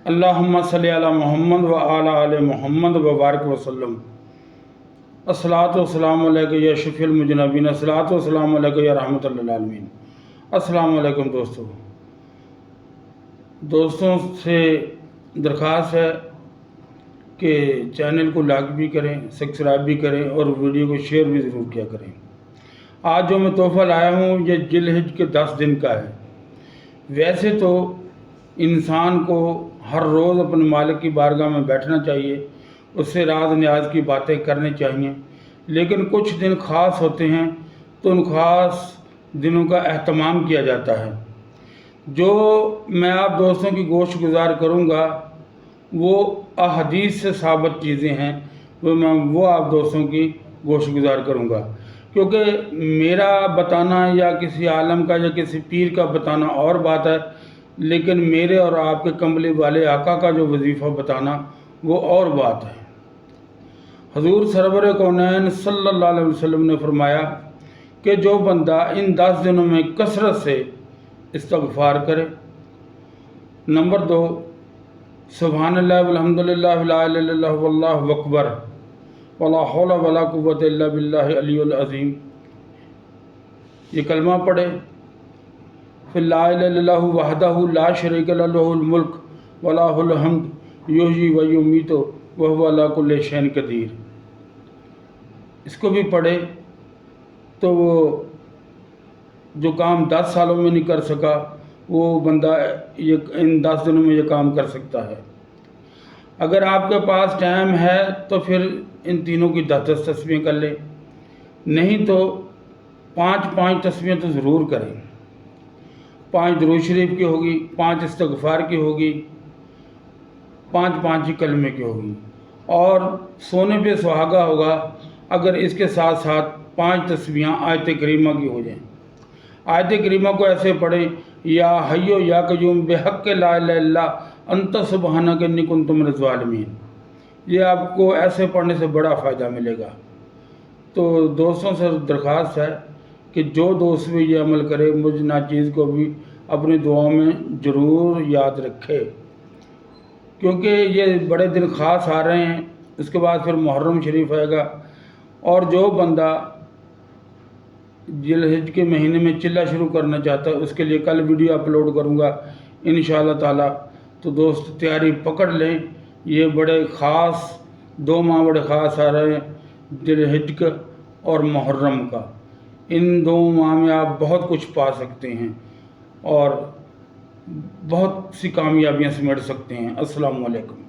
अल्लाहुम्मा सल्ली अला मुहम्मद व अला आले मुहम्मद व बारिक वसल्लम। अस्सलातु वस्सलामु अलैका या शफीउल मुज़नबीन, अस्सलातु वस्सलामु अलैका या रहमतुल लिल आलमीन। अस्सलामु अलैकुम दोस्तों से दरख्वास्त है कि चैनल को लाइक भी करें, सब्सक्राइब भी करें और वीडियो को शेयर भी ज़रूर किया करें। आज जो मैं तोहफ़ा लाया हूँ ये जिलहिज के 10 दिन का है। वैसे तो इंसान को हर रोज़ अपने मालिक की बारगाह में बैठना चाहिए, उससे राज न्याज की बातें करनी चाहिए, लेकिन कुछ दिन ख़ास होते हैं तो उन ख़ास दिनों का एहतमाम किया जाता है। जो मैं आप दोस्तों की गोश्त गुजार करूँगा वो अहदीस से साबित चीज़ें हैं, वो आप दोस्तों की गोश्त गुजार करूँगा, क्योंकि मेरा बताना या किसी आलम का या किसी पीर का बताना और बात है, लेकिन मेरे और आपके कमली वाले आका का जो वजीफ़ा बताना वो और बात है। हजूर सरवर कौनैन सल्लल्लाहु अलैहि वसल्लम ने फरमाया कि जो बंदा इन 10 दिनों में कसरत से इस्तग़फ़ार करे। नंबर 2, सुब्हानल्लाह वल्हम्दुलिल्लाह वला इलाहा इल्लल्लाह वल्लाहु अकबर वला हौला वला कुव्वता इल्ला बिल्लाहि अलियुल अज़ीम, ये कलमा पढ़े। फिर ला इलाहा इल्लल्लाहु वहदहु ला शरीका लहुल मुल्क व लहुल हम्द युहयी व युमीतु व हुवा अला कुल्लि शैइन क़दीर, इसको भी पढ़े तो वो जो काम 10 सालों में नहीं कर सका वो बंदा ये इन 10 दिनों में ये काम कर सकता है। अगर आपके पास टाइम है तो फिर इन तीनों की 10-10 तस्बीहें कर ले, नहीं तो 5-5 तस्बीहें तो ज़रूर करें। 5 दुरूद शरीफ की होगी, 5 इस्तग़फ़ार की होगी, 5-5 ही कलमे की होगी, और सोने पे सुहागा होगा अगर इसके साथ साथ 5 तस्बीहां आयत करीमा की हो जाएं। आयत करीमा को ऐसे पढ़ें, या हय्यो या क़य्यूम बिहक़्क़ि ला इलाहा इल्ला अंत सुब्हानक इन्नी कुन्तु मिनज़ ज़ालिमीन। ये आपको ऐसे पढ़ने से बड़ा फ़ायदा मिलेगा। तो दोस्तों से दरख्वास्त है कि जो दोस्त भी ये अमल करे मुझ नाचीज़ को भी अपनी दुआओं में ज़रूर याद रखे, क्योंकि ये बड़े दिन ख़ास आ रहे हैं। उसके बाद फिर मुहर्रम शरीफ आएगा, और जो बंदा जिलहिज के महीने में चिल्ला शुरू करना चाहता है उसके लिए कल वीडियो अपलोड करूँगा इंशाअल्लाह ताला। तो दोस्त तैयारी पकड़ लें, ये बड़े ख़ास 2 माह बड़े ख़ास आ रहे हैं, जिलहिज का और मुहर्रम का। इन 2 माह में आप बहुत कुछ पा सकते हैं और बहुत सी कामयाबियां समेट सकते हैं। अस्सलामु अलैकुम।